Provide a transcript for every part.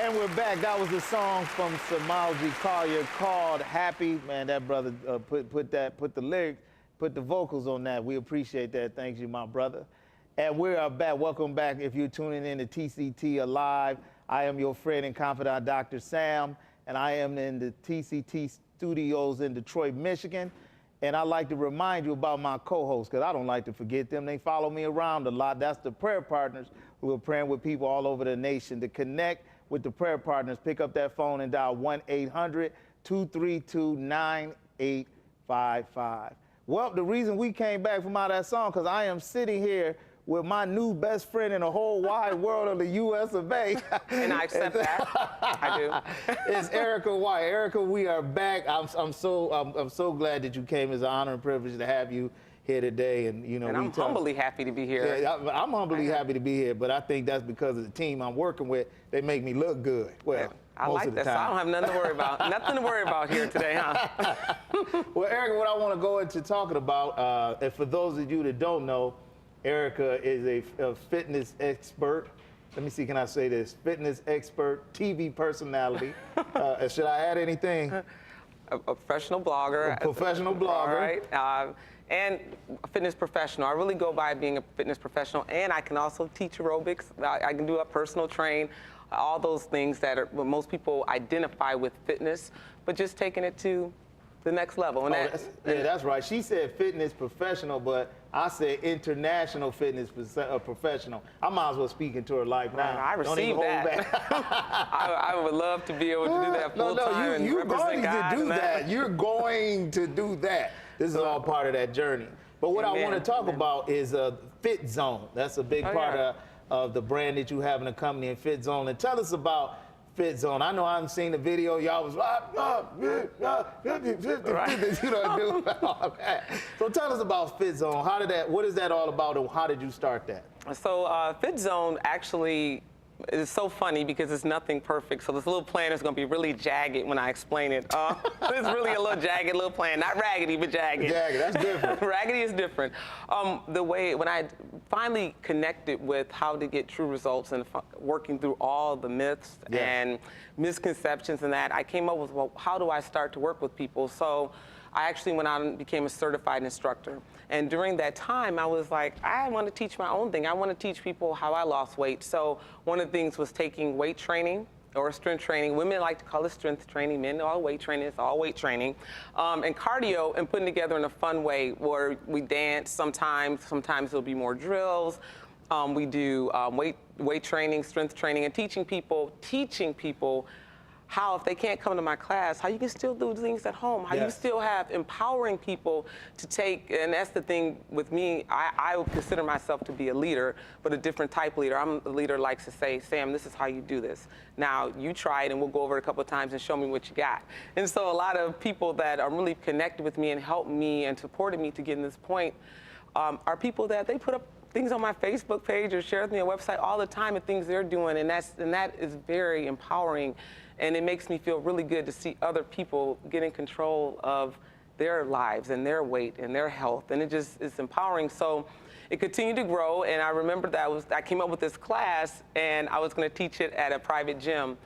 And we're back. That was a song from Samalji Collier called "Happy." Man, that brother put the vocals on that. We appreciate that. Thank you, my brother. And we are back. Welcome back. If you're tuning in to TCT Alive, I am your friend and confidant, Dr. Sam, and I am in the TCT studios in Detroit, Michigan. And I'd like to remind you about my co-hosts, because I don't like to forget them. They follow me around a lot. That's the prayer partners who are praying with people all over the nation. To connect with the prayer partners, pick up that phone and dial 1-800-232-9855. Well, the reason we came back from out of that song, because I am sitting here with my new best friend in the whole wide world of the U.S. of A. And I accept that. I do. It's Erika White. Erika, we are back. I'm so glad that you came. It's an honor and privilege to have you here today. And you know, and I'm humbly happy to be here. Yeah, I'm humbly happy to be here, but I think that's because of the team I'm working with. They make me look good. Well, I like that, so I don't have nothing to worry about. Nothing to worry about here today, huh? Well, Erika, what I want to go into talking about, and for those of you that don't know, Erika is a fitness expert. Let me see, can I say this? Fitness expert, TV personality. Should I add anything? A professional blogger. A professional blogger. All right. And a fitness professional. I really go by being a fitness professional, and I can also teach aerobics. I can do a personal train, all those things that are what most people identify with fitness, but just taking it to the next level. And that's right. She said fitness professional, but I said international fitness professional. I might as well speak into her life now. I received that. I would love to be able to do that full time. You're going to do that. You're going to do that. This is all part of that journey. But what I want to talk about is FitZone. That's a big part of the brand that you have in the company in FitZone. And tell us about FitZone. I know I haven't seen the video. Y'all was like, you know, doing all that. So tell us about FitZone. What is that all about, and how did you start that? So FitZone actually is so funny because it's nothing perfect. So this little plan is going to be really jagged when I explain it. It's really a little jagged little plan, not raggedy, but jagged. Jagged, that's different. Raggedy is different. The way when I finally connected with how to get true results and working through all the myths and misconceptions and that, I came up with, well, how do I start to work with people? So I actually went out and became a certified instructor. And during that time, I was like, I want to teach my own thing. I want to teach people how I lost weight. So one of the things was taking weight training or strength training. Women like to call it strength training. Men all weight training. It's all weight training. And cardio, and putting together in a fun way where we dance sometimes. Sometimes it'll be more drills. We do weight training, strength training, and teaching people how, if they can't come to my class, how you can still do things at home, how you still have empowering people to take, and that's the thing with me, I would consider myself to be a leader, but a different type leader. I'm a leader likes to say, Sam, this is how you do this. Now, you try it, and we'll go over it a couple of times and show me what you got. And so a lot of people that are really connected with me and helped me and supported me to get in this point are people that they put up things on my Facebook page or share with me on a website all the time of things they're doing, and that is very empowering. And it makes me feel really good to see other people get in control of their lives and their weight and their health. And it just is empowering. So it continued to grow. And I remember that I came up with this class, and I was going to teach it at a private gym.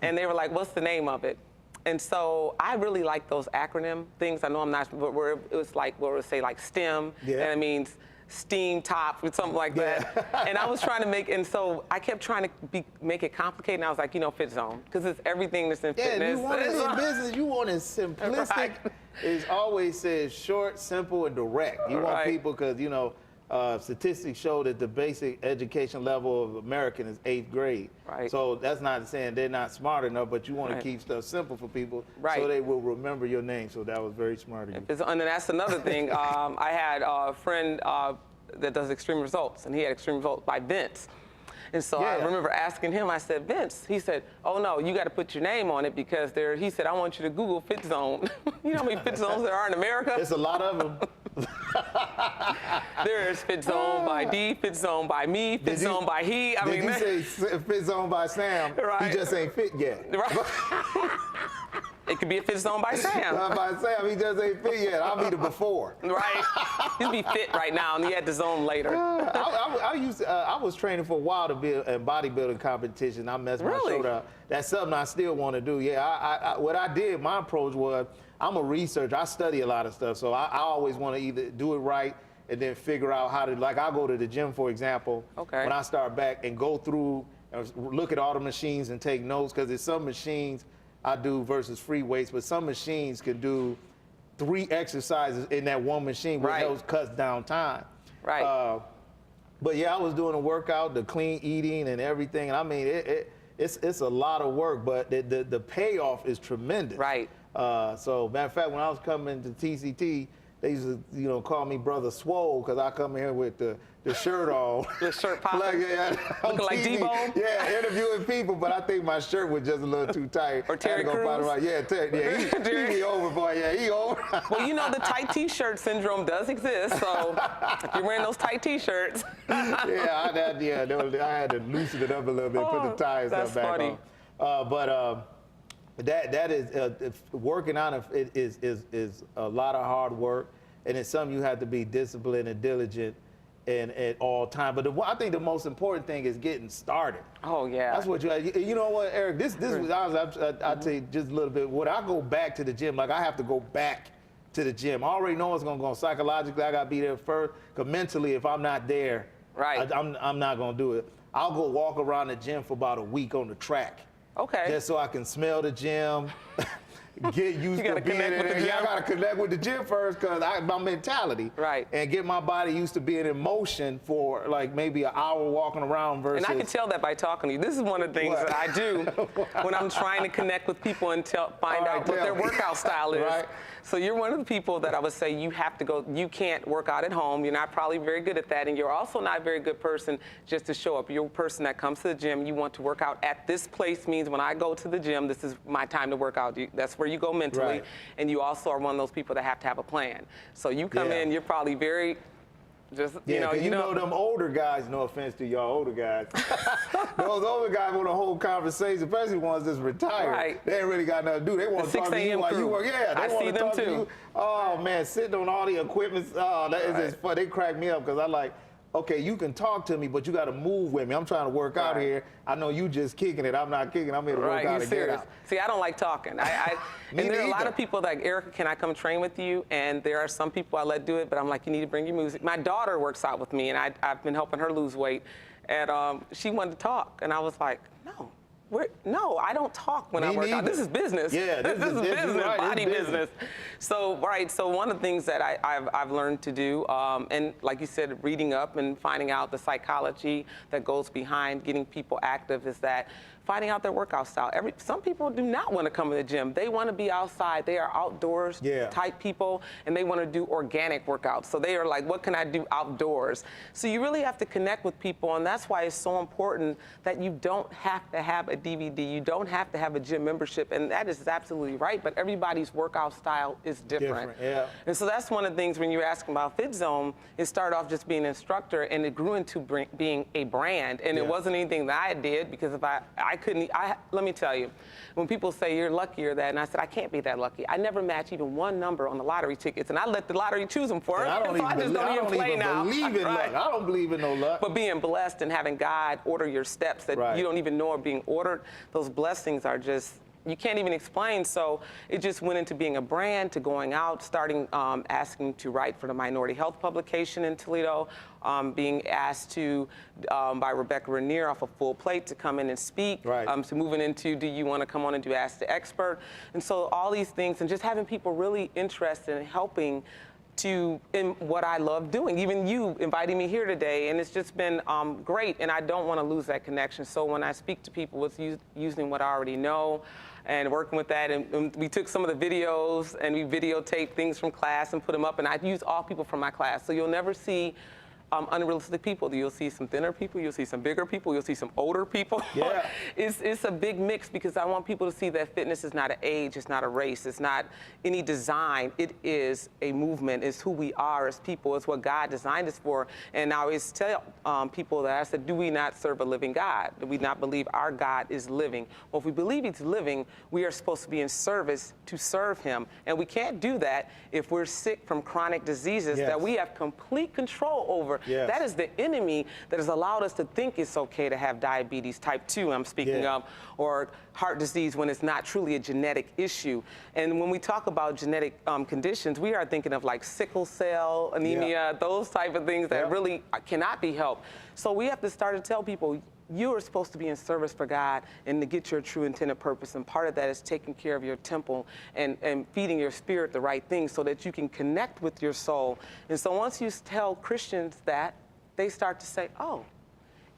And they were like, what's the name of it? And so I really like those acronym things. I know I'm not, but it was like, what would it say, like STEM. And it means steam top or something like that. And I was trying to make, and so I kept trying to make it complicated, and I was like, you know, FitZone, because it's everything that's in fitness. Yeah, you want it in business, you want it simplistic. Right. It always says short, simple, and direct. You want people, because, you know, statistics show that the basic education level of American is 8th grade. So that's not saying they're not smart enough, but you want to keep stuff simple for people so they will remember your name. So that was very smart of you. And that's another thing. I had a friend that does Extreme Results, and he had Extreme Results by Vince. And so I remember asking him, I said, Vince, he said, oh no, you got to put your name on it, because he said, I want you to Google FitZone. You know how many FitZones there are in America? There's a lot of them. There's FitZone by D, FitZone by me, FitZone by he. Did you say FitZone by Sam? He just ain't fit yet. It could be a FitZone by Sam. By Sam, he just ain't fit yet. I'll be the before. Right. He'll be fit right now, and he had the zone later. I was training for a while to be in bodybuilding competition. I messed my shoulder up. That's something I still want to do. Yeah, what I did, my approach was, I'm a researcher. I study a lot of stuff, so I always want to either do it right and then figure out how to, like, I'll go to the gym, for example, when I start back and go through and look at all the machines and take notes, because there's some machines I do versus free weights, but some machines can do 3 exercises in that one machine, which helps cut down time. Right. But yeah, I was doing a workout, the clean eating and everything, and I mean, it's a lot of work, but the payoff is tremendous. Right. So matter of fact, when I was coming to TCT, they used to, call me Brother Swole, because I come here with the shirt on. The shirt popping. Looking like Debo? Yeah, interviewing people, but I think my shirt was just a little too tight. Or Terry Crews? He be over, boy. Yeah, he over. Well, the tight T-shirt syndrome does exist, so if you're wearing those tight T-shirts. I had to loosen it up a little bit, put the ties back on. That is working out is a lot of hard work, and it's something you have to be disciplined and diligent and at all time. But I think the most important thing is getting started. Oh yeah. That's what you know what, Eric, this was I'll tell you just a little bit. When I go back to the gym, like I have to go back to the gym. I already know it's gonna go psychologically. I gotta be there first. Cause mentally, if I'm not there, I'm not gonna do it. I'll go walk around the gym for about a week on the track. Okay. Just so I can smell the gym, get used to being in there. Yeah, I gotta connect with the gym first, because my mentality. Right. And get my body used to being in motion for like maybe an hour walking around versus. And I can tell that by talking to you. This is one of the things that I do when I'm trying to connect with people and find out what their workout style is. Right. So you're one of the people that I would say you have to go, you can't work out at home. You're not probably very good at that, and you're also not a very good person just to show up. You're a person that comes to the gym, you want to work out at this place, means when I go to the gym, this is my time to work out. That's where you go mentally, and you also are one of those people that have to have a plan. So you come in, you're probably very, you know them older guys, no offense to y'all older guys, those older guys want to hold conversations, especially ones that's retired. Right. They ain't really got nothing to do. They want to talk to you like you work. Yeah, they want to talk to you. Oh man, sitting on all the equipment. Oh, that is just fun. They crack me up, because I like, okay, you can talk to me, but you got to move with me. I'm trying to work out here. I know you just kicking it. I'm not kicking. I'm here to work out and get out. See, I don't like talking. And there are a lot of people like, Erika, can I come train with you? And there are some people I let do it, but I'm like, you need to bring your music. My daughter works out with me, and I've been helping her lose weight. And she wanted to talk, and I was like, no. No, I don't talk when I work out. This is business. Yeah, this is business, body business. So, so one of the things that I've learned to do, and like you said, reading up and finding out the psychology that goes behind getting people active, is that finding out their workout style. Some people do not want to come to the gym. They want to be outside. They are outdoors type people, and they want to do organic workouts. So they are like, what can I do outdoors? So you really have to connect with people, and that's why it's so important that you don't have to have a DVD. You don't have to have a gym membership, and that is absolutely right, but everybody's workout style is different. And so that's one of the things when you're asking about FitZone, it started off just being an instructor, and it grew into being a brand, and it wasn't anything that I did, because if let me tell you, when people say you're lucky or that, and I said, I can't be that lucky. I never match even one number on the lottery tickets, and I let the lottery choose them for me. I don't even believe in luck. I don't believe in no luck. But being blessed and having God order your steps that you don't even know are being ordered, those blessings are just, you can't even explain. So it just went into being a brand, to going out, starting asking to write for the Minority Health publication in Toledo, being asked to, by Rebecca Rainier off of Full Plate, to come in and speak, to moving into, do you want to come on and do Ask the Expert? And so all these things, and just having people really interested in helping in what I love doing. Even you inviting me here today, and it's just been great, and I don't want to lose that connection. So when I speak to people, it's using what I already know and working with that, and we took some of the videos and we videotaped things from class and put them up, and I use all people from my class. So you'll never see unrealistic people. You'll see some thinner people, you'll see some bigger people, you'll see some older people. Yeah. It's a big mix because I want people to see that fitness is not an age, it's not a race, it's not any design. It is a movement. It's who we are as people. It's what God designed us for. And I always tell people that I said, do we not serve a living God? Do we not believe our God is living? Well, if we believe he's living, we are supposed to be in service to serve him. And we can't do that if we're sick from chronic diseases that we have complete control over. Yes. That is the enemy that has allowed us to think it's okay to have diabetes type 2, I'm speaking of, or heart disease when it's not truly a genetic issue. And when we talk about genetic conditions, we are thinking of like sickle cell anemia, those type of things that really cannot be helped. So we have to start to tell people, you are supposed to be in service for God and to get your true intended purpose. And part of that is taking care of your temple and feeding your spirit the right things so that you can connect with your soul. And so once you tell Christians that, they start to say, oh,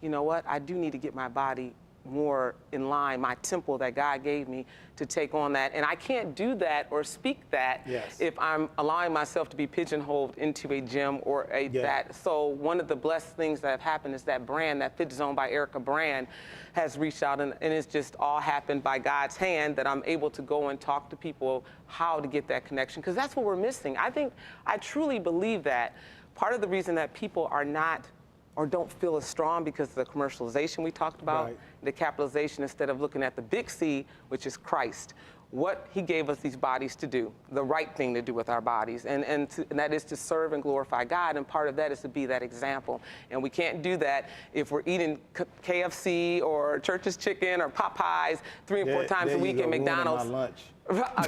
you know what? I do need to get my body more in line, my temple that God gave me to take on that. And I can't do that or speak that if I'm allowing myself to be pigeonholed into a gym or that. So one of the blessed things that have happened is that brand, that FitZone by Erika brand, has reached out, and it's just all happened by God's hand that I'm able to go and talk to people how to get that connection, because that's what we're missing. I truly believe that part of the reason that people are not or don't feel as strong because of the commercialization we talked about, the capitalization, instead of looking at the big C, which is Christ. What he gave us these bodies to do, the right thing to do with our bodies, and that is to serve and glorify God, and part of that is to be that example. And we can't do that if we're eating KFC or Church's Chicken or Popeyes 3 and 4 times a week at McDonald's. My lunch.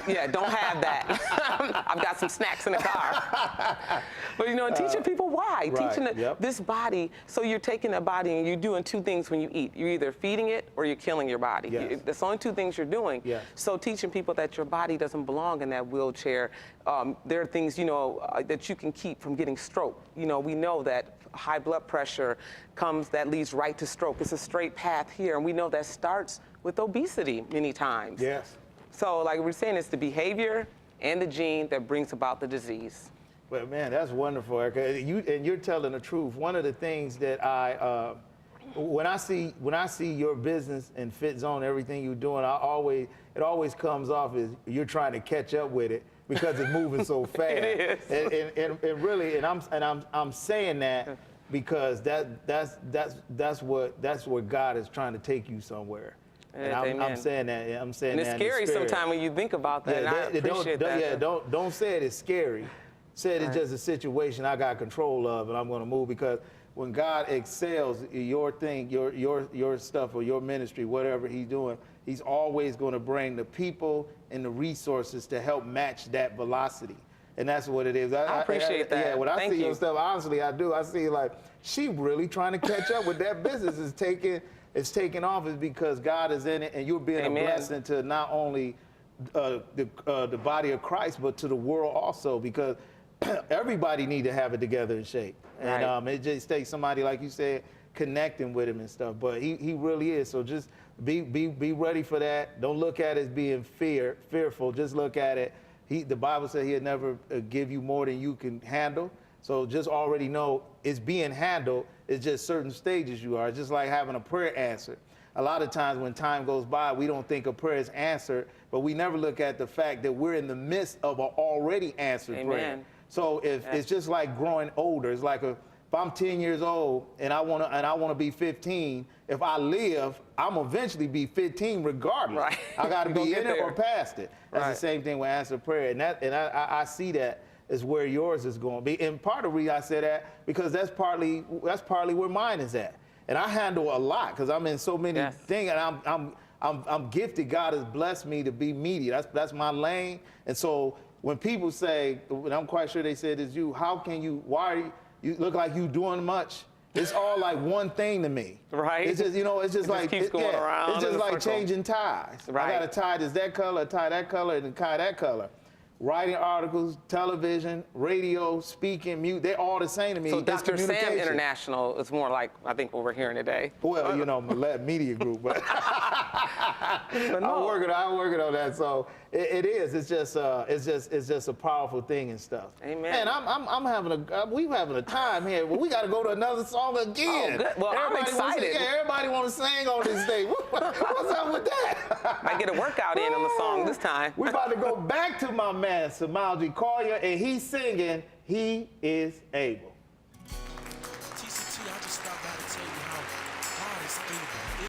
Yeah, don't have that. I've got some snacks in the car. But, you know, teaching people why. Teaching this body, so you're taking a body and you're doing 2 things when you eat. You're either feeding it or you're killing your body. That's only 2 things you're doing. So teaching people that your body doesn't belong in that wheelchair. There are things, you know, that you can keep from getting stroke. You know, we know that high blood pressure that leads right to stroke. It's a straight path here, and we know that starts with obesity many times. So like we're saying, it's the behavior and the gene that brings about the disease. Well, man, that's wonderful, Erika. And you're telling the truth. One of the things that when I see your business and FitZone, everything you're doing, it always comes off as you're trying to catch up with it because it's moving so fast. It is. And really, I'm saying that because that's where God is trying to take you somewhere. And I'm saying that. I'm saying and it's that. Scary sometimes when you think about that. And I appreciate that. Yeah, don't say it is scary. Say it is just a situation I got control of, and I'm going to move, because when God excels your thing, your stuff or your ministry, whatever He's doing, He's always going to bring the people and the resources to help match that velocity. And that's what it is. I appreciate that. Yeah, when I see you. your stuff, honestly, I do. I see like she really trying to catch up with that business. It's taking off is because God is in it, and you're being a blessing to not only the body of Christ, but to the world also, because everybody need to have it together in shape. And it just takes somebody, like you said, connecting with him and stuff. But he really is. So just be ready for that. Don't look at it as being fearful. Just look at it. The Bible said He'll never give you more than you can handle. So just already know it's being handled. It's just certain stages you are. It's just like having a prayer answered. A lot of times when time goes by, we don't think a prayer is answered, but we never look at the fact that we're in the midst of an already answered prayer. So if it's just like growing older. It's like if I'm 10 years old and I want to be 15, if I live, I'm eventually be 15 regardless. I got to be in it or past it. That's the same thing with answered prayer, and I see that is where yours is going to be. And part of the reason I say that, because that's partly where mine is at. And I handle a lot because I'm in so many things, and I'm gifted. God has blessed me to be media. That's my lane. And so when people say, and I'm quite sure they said it's you, why you look like you doing much? It's all like one thing to me. It's just, it's just like keeps going around. It's just like changing ties. I got a tie that's that color, a tie that color, and a tie that color. writing articles, television, radio, speaking, mute. They're all the same to me. So It's Dr. Sam communication. International is more like, I think, what we're hearing today. Well, you know, media group, but But no. I'm working on that. So it is. It's just a powerful thing and stuff. Amen. And we're having a time here. Well, we got to go to another song again. Oh, good. Well, I'm excited. Everybody want to sing on this thing. What's up with that? I get a workout in on the song this time. We're about to go back to my man, Samalji Collier, and he's singing, He Is Able.